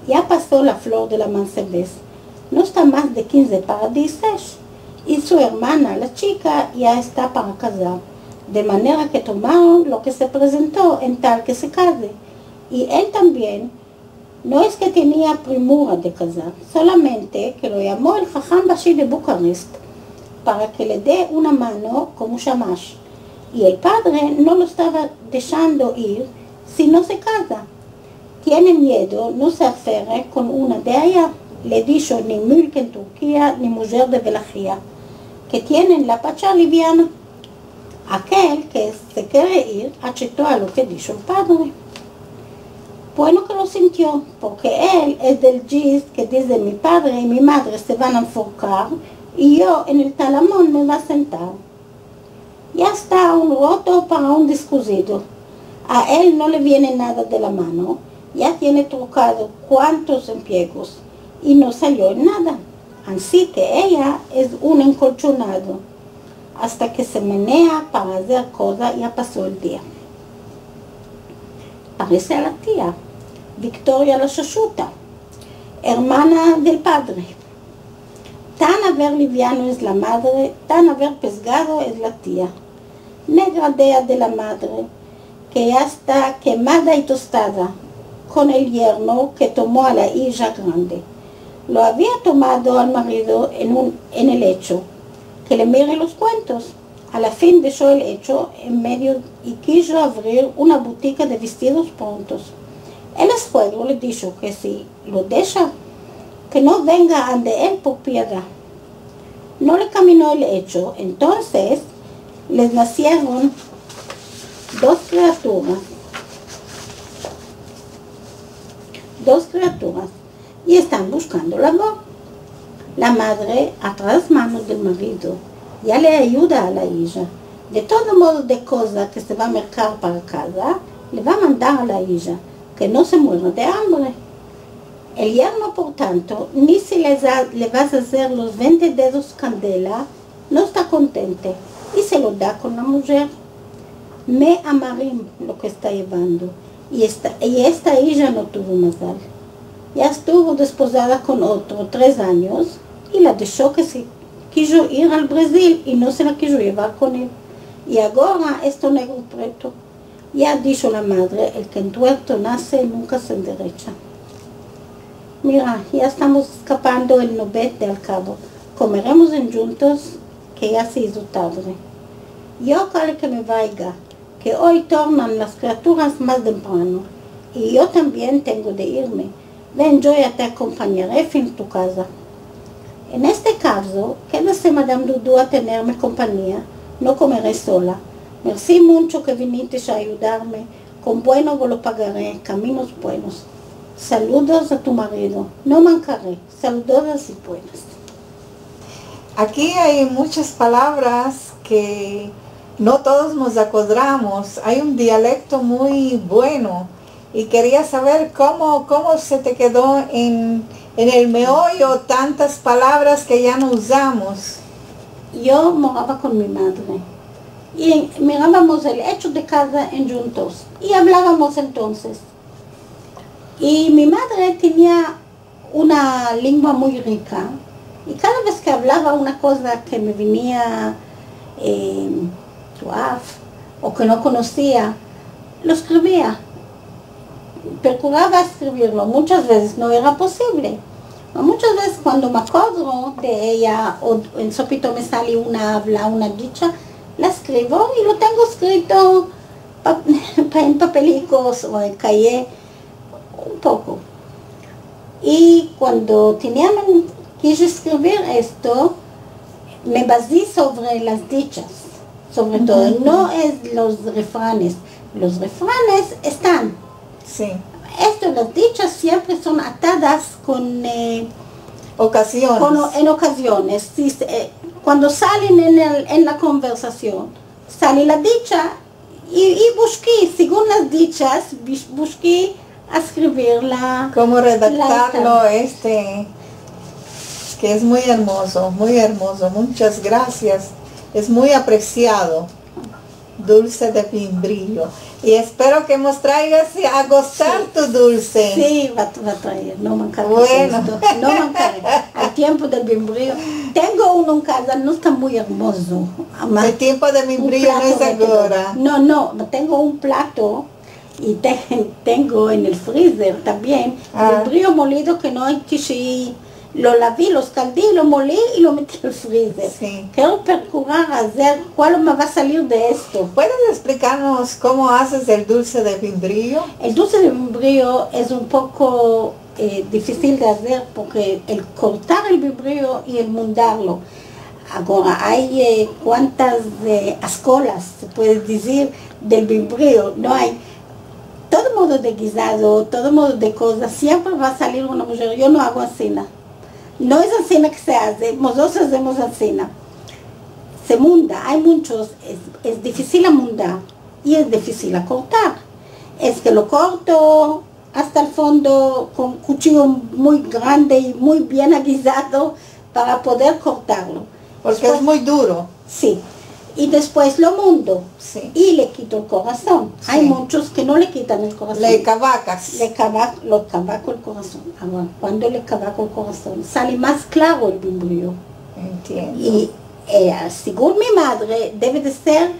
Ya pasó la flor de la mancebés. No está más de 15 para 16. Y su hermana, la chica, ya está para casar. De manera que tomaron lo que se presentó en tal que se case. Y él también, no es que tenía premura de casar, solamente que lo llamó el Jajam Bashi de Bucarest para que le dé una mano como shamash. Y el padre no lo estaba dejando ir si no se casa. Tiene miedo, no se aferre con una de allá. Le dijo ni Mulk en Turquía ni mujer de Belajía, que tienen la pacha liviana. Aquel que se quiere ir achetó a lo que dijo el padre. Bueno que lo sintió, porque él es del gis que dice mi padre y mi madre se van a enfocar y yo en el talamón me va a sentar. Ya está un roto para un descosido. A él no le viene nada de la mano, ya tiene trucado cuantos empiegos y no salió en nada. Así que ella es un encolchonado. Hasta que se menea para hacer cosas, ya pasó el día. Parece a la tía, Victoria la Shoshuta, hermana del padre. Tan haber liviano es la madre, tan haber pesgado es la tía. Negra dea de la madre, que ya está quemada y tostada, con el yerno que tomó a la hija grande. Lo había tomado al marido en el hecho, que le mire los cuentos. A la fin dejó el hecho en medio y quiso abrir una botica de vestidos prontos. El escuadro le dijo que si lo deja, que no venga ante él por piedad. No le caminó el hecho, entonces les nacieron dos criaturas y están buscando la voz. La madre, a tras manos del marido, ya le ayuda a la hija. De todo modo de cosa que se va a mercar para casa, le va a mandar a la hija, que no se muera de hambre. El yerno, por tanto, ni si le vas a hacer los 20 dedos candela, no está contente y se lo da con la mujer. Me amarim lo que está llevando, y esta hija no tuvo mazal. Ya estuvo desposada con otro 3 años y la dejó que se quiso ir al Brasil y no se la quiso llevar con él. Y ahora esto negro preto. Ya dijo la madre, el que en tuerto nace nunca se enderecha. Mira, ya estamos escapando el novete al cabo. Comeremos en juntos, que ya se hizo tarde. Yo quiero que me vaya, que hoy tornan las criaturas más temprano. Y yo también tengo de irme. Ven, yo ya te acompañaré fin tu casa. En este caso, quédese Madame Dudu a tenerme compañía. No comeré sola. Merci mucho que viniste a ayudarme. Con bueno vos lo pagaré. Caminos buenos. Saludos a tu marido. No mancaré. Saludos y buenas. Aquí hay muchas palabras que no todos nos acordamos. Hay un dialecto muy bueno y quería saber cómo se te quedó en el meollo tantas palabras que ya no usamos. Yo moraba con mi madre y mirábamos el hecho de casa en juntos y hablábamos entonces. Y mi madre tenía una lengua muy rica y cada vez que hablaba una cosa que me venía suave o que no conocía, lo escribía. Procuraba escribirlo, muchas veces no era posible. Muchas veces cuando me acuerdo de ella o en sopito me sale una habla, una dicha, la escribo y lo tengo escrito en papelicos o en calle un poco. Y cuando quise escribir esto, me basé sobre las dichas, sobre todo, no es los refranes. Los refranes están. Sí. Las dichas siempre son atadas con ocasiones. En ocasiones. Cuando salen en la conversación, sale la dicha y busqué, según las dichas, busqué escribirla. Cómo redactarlo, que es muy hermoso, muchas gracias, es muy apreciado. Dulce de Membrillo. Y espero que nos traigas a gustar tu dulce. Sí, va a traer, no mancaré. Bueno. No mancaré. Al tiempo del membrillo. Tengo uno en casa, no está muy hermoso. El tiempo de membrillo no es ahora. No, tengo un plato y tengo en el freezer también membrillo molido que no hay que lo lavé, lo escaldé, lo molí y lo metí en el freezer. Sí. Quiero procurar hacer cuál me va a salir de esto. ¿Puedes explicarnos cómo haces el dulce de membrillo? El dulce de membrillo es un poco difícil de hacer porque el cortar el membrillo y el mundarlo. Ahora hay cuantas escuelas, se puede decir, del membrillo. No hay todo modo de guisado, todo modo de cosas. Siempre va a salir una mujer. Yo no hago asina. No es asina que se hace, nosotros hacemos asina. Se munda, hay muchos, es difícil a mundar y es difícil a cortar. es que lo corto hasta el fondo con un cuchillo muy grande y muy bien aguisado para poder cortarlo. Porque después, es muy duro. Sí. Y después lo mundo. Sí. Y le quito el corazón. Sí. Hay muchos que no le quitan el corazón. Le cavacas. Lo cavaco el corazón. Ahora, cuando le cavaco el corazón, sale más claro el bimbrío. Entiendo. Y según mi madre, debe de ser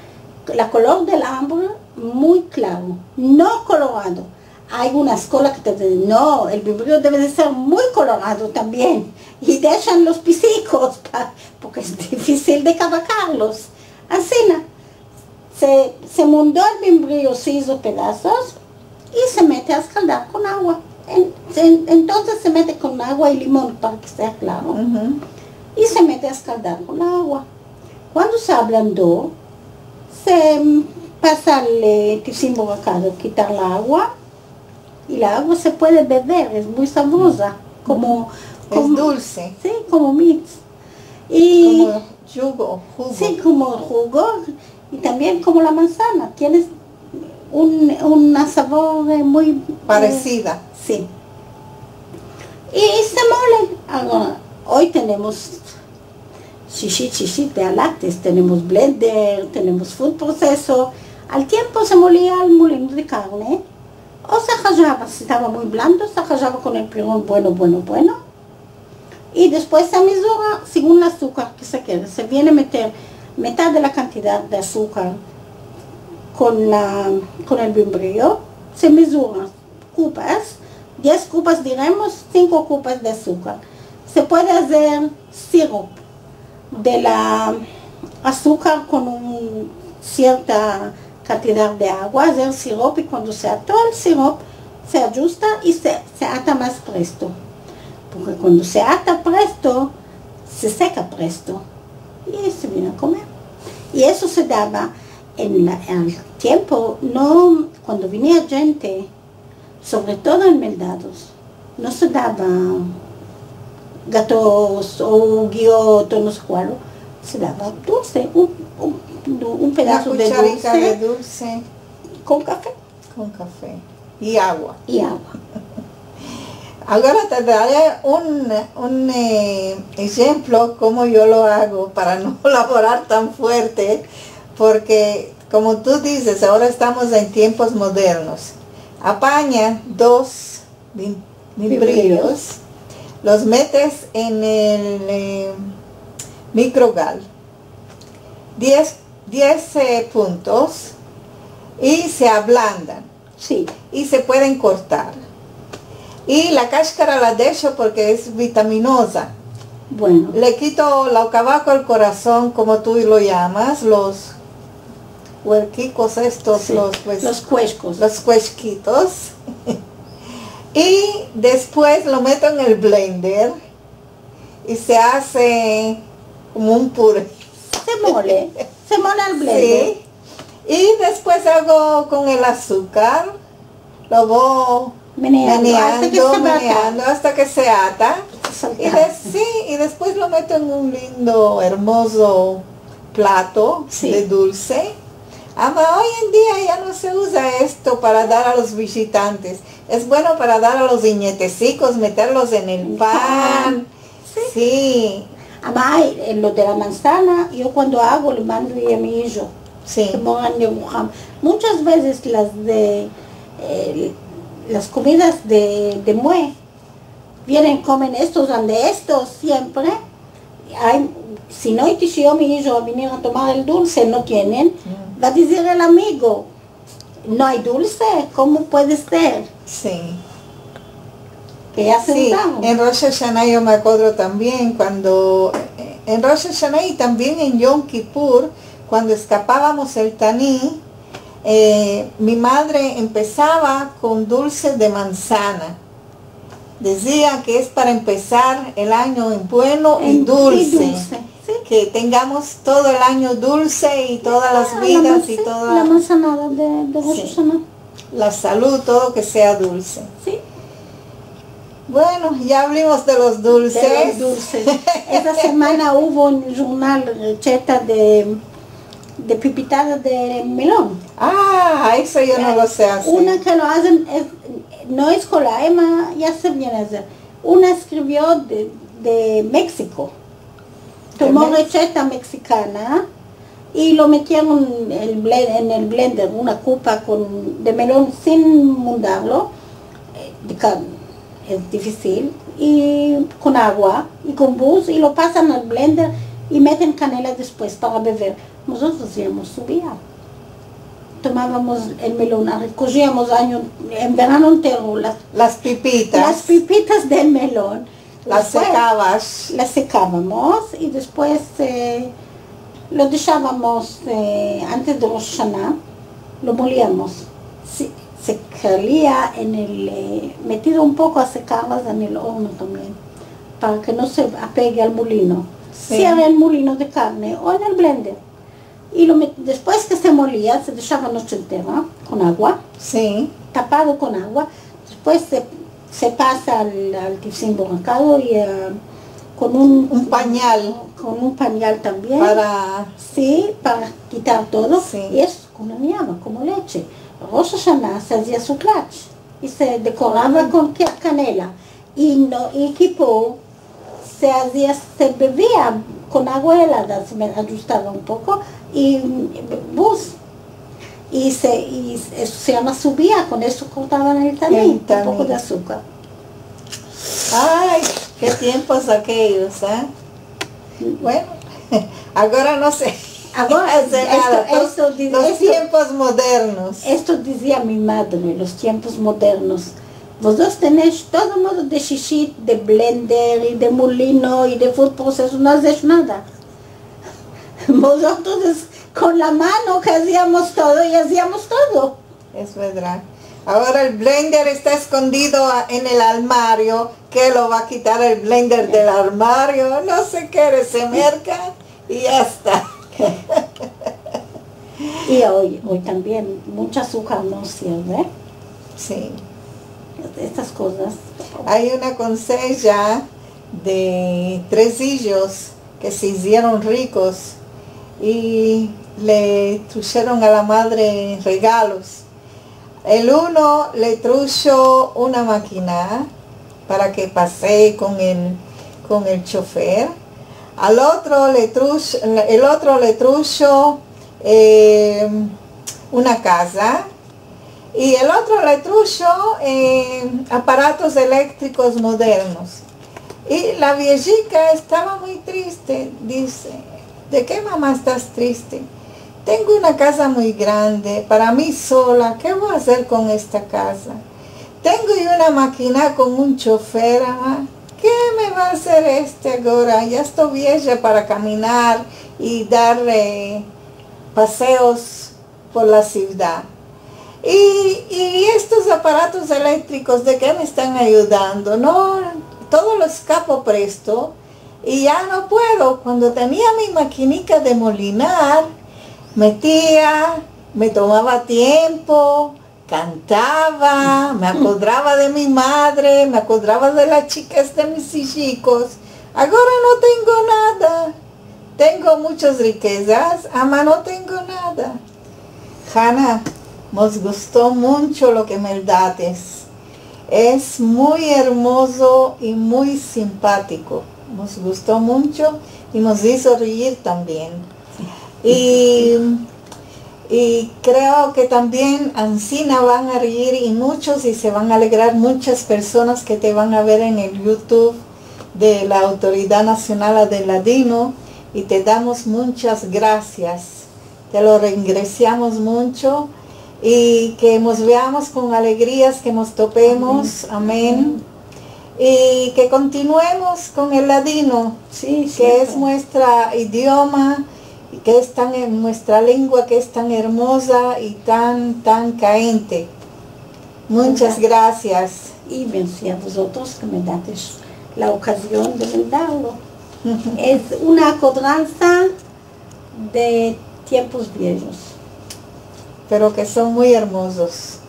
la color del hambre muy claro, no colorado. Hay una escuela que te dice, no, el bimbrío debe de ser muy colorado también. Y dejan los pisicos, porque es difícil de cavacarlos. Así, ¿no? Se mundó el bimbrío, se hizo pedazos y se mete a escaldar con agua. Entonces se mete con agua y limón para que sea claro. Y se mete a escaldar con agua. Cuando se ablandó, se pasa el tizimbo bacado, quitar la agua, y la agua se puede beber, es muy sabrosa, como es dulce. Sí, como mix. Y como jugo. Sí, como jugo, y también como la manzana, tienes un sabor muy parecida. Sí. Y se mole. Ahora, hoy tenemos de lácteos, tenemos blender, tenemos food proceso. Al tiempo se molía el molino de carne, o se rallaba, si estaba muy blando, se rallaba con el pirón bueno. Y después se mesura según el azúcar que se quiere. Se viene a meter mitad de la cantidad de azúcar con el bimbrío, se mesura copas, 10 copas diremos, 5 copas de azúcar. Se puede hacer sirope de la azúcar con cierta cantidad de agua, hacer sirope, y cuando se ató el sirope se ajusta y se ata más presto, porque cuando se ata presto se seca presto y se viene a comer. Y eso se daba al tiempo, no cuando venía gente, sobre todo en Meldados, no se daba gatos o guioto, no sé cuál, se daba dulce, un pedazo de dulce con café. Con café y agua. Y agua. Ahora te daré un ejemplo cómo yo lo hago para no elaborar tan fuerte, porque como tú dices, ahora estamos en tiempos modernos. Apaña 2 bimbrillos, los metes en el microgal, 10 puntos, y se ablandan. Sí. Y se pueden cortar. Y la cáscara la dejo porque es vitaminosa. Bueno. Le quito la cavaco al corazón, como tú lo llamas, los huerquicos estos, sí, los cuescos. Los cuesquitos. Y después lo meto en el blender y se hace como un puré. Se mole al blender. Sí. Y después hago con el azúcar, lo voy meneando hasta que se ata. Y después lo meto en un lindo, hermoso plato de dulce. Hoy en día ya no se usa esto para dar a los visitantes. Es bueno para dar a los nietecicos, meterlos en el pan. Sí. Además, en lo de la manzana, yo cuando hago le mando a mi hijo. Sí. Muchas veces las comidas de mue vienen, comen estos, de estos siempre. Si no yo mi hijo a venir a tomar el dulce, no tienen, va a decir el amigo, no hay dulce, ¿cómo puede ser? Sí. Que ya se usaron. En Rosh Hashanah yo me acuerdo también cuando, en Rosh Hashanah y también en Yom Kippur, cuando escapábamos el taní, mi madre empezaba con dulce de manzana. Decía que es para empezar el año en bueno y dulce. Sí. Que tengamos todo el año dulce y todas las vidas y toda la manzanada de Rosh Hashanah. La salud, todo que sea dulce. Sí. Bueno, ya hablamos de los dulces. Esta semana hubo un jornal receta de de pipitadas de melón. Ah, eso yo no lo sé hacer. Una que lo hacen, no es con la Emma, ya se viene a hacer. Una escribió de México. Tomó receta mexicana y lo metieron en el blender, una copa de melón sin mundarlo, es difícil, y con agua y con bus, y lo pasan al blender y meten canela después para beber. Nosotros hacíamos subía. Tomábamos el melón, recogíamos en verano entero las pipitas del melón. Las secabas. Las secábamos y después lo dejábamos antes de Rosh Hashanah, lo molíamos. Se calía metido un poco a secarlas en el horno también, para que no se apegue al molino. Sí. Sea en el molino de carne o en el blender. Y después que se molía, se dejaba noche entera con agua, sí, tapado con agua. Después se pasa al tifsim borracado y con un pañal. Con un pañal también. Sí, para quitar todo. Sí. Y es como llama, como leche. Rosh Hashanah se hacía su clutch y se decoraba con canela. Y Kippur se bebía con agua helada, se me ajustaba un poco, y bus. Y eso se llama subía, con eso cortaban el tanín, un poco de azúcar. Ay, qué tiempos aquellos, ¿eh? Bueno, ahora no sé. Ahora, los tiempos modernos. Esto decía mi madre, los tiempos modernos. Vosotros tenéis todo modo de shishit, de blender y de molino y de food processor, no hacéis nada. Vosotros con la mano que hacíamos todo y hacíamos todo. Es verdad. Ahora el blender está escondido en el armario. ¿Qué lo va a quitar el blender del armario? No se quiere, se merca y ya está. Y hoy también mucha azúcar no sirve. Sí. Estas cosas. Hay una conseja de 3 hijos que se hicieron ricos y le trajeron a la madre regalos. El uno le trujo una máquina para que pasee con el chofer. El otro le trujo una casa. Y el otro le trujo aparatos eléctricos modernos. Y la viejita estaba muy triste. Dice, ¿de qué mamá estás triste? Tengo una casa muy grande, para mí sola. ¿Qué voy a hacer con esta casa? Tengo una máquina con un chofer. ¿Qué me va a hacer ahora? Ya estoy vieja para caminar y dar paseos por la ciudad. Y estos aparatos eléctricos, ¿de qué me están ayudando? No, todo lo escapo presto y ya no puedo. Cuando tenía mi maquinica de molinar, metía, me tomaba tiempo, cantaba, me acordaba de mi madre, me acordaba de las chicas de mis hijos. Ahora no tengo nada. Tengo muchas riquezas, ama no tengo nada. Hanna, nos gustó mucho lo que me dates. Es muy hermoso y muy simpático. Nos gustó mucho y nos hizo reír también. Y creo que también Ancina van a reír y muchos y se van a alegrar muchas personas que te van a ver en el YouTube de la Autoridad Nacional del Ladino y te damos muchas gracias. Te lo reingresamos mucho. Y que nos veamos con alegrías, que nos topemos, amén. Y que continuemos con el ladino, sí, que es nuestro idioma, que es nuestra lengua que es tan hermosa y tan caente. Muchas gracias. Y merci a vosotros que me dais la ocasión de brindarlo. Es una acordanza de tiempos viejos. Pero que son muy hermosos,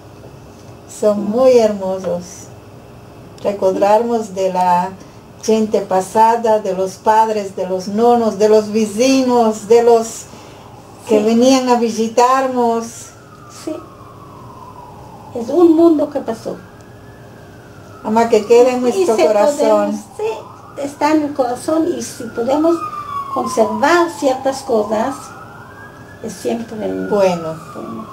recordarnos de la gente pasada, de los padres, de los nonos, de los vecinos, de los que Sí. venían a visitarnos. Sí. Es un mundo que pasó. Mamá, que quede en Y nuestro si corazón. podemos, sí, está en el corazón y si podemos conservar ciertas cosas, es siempre Bueno, bueno.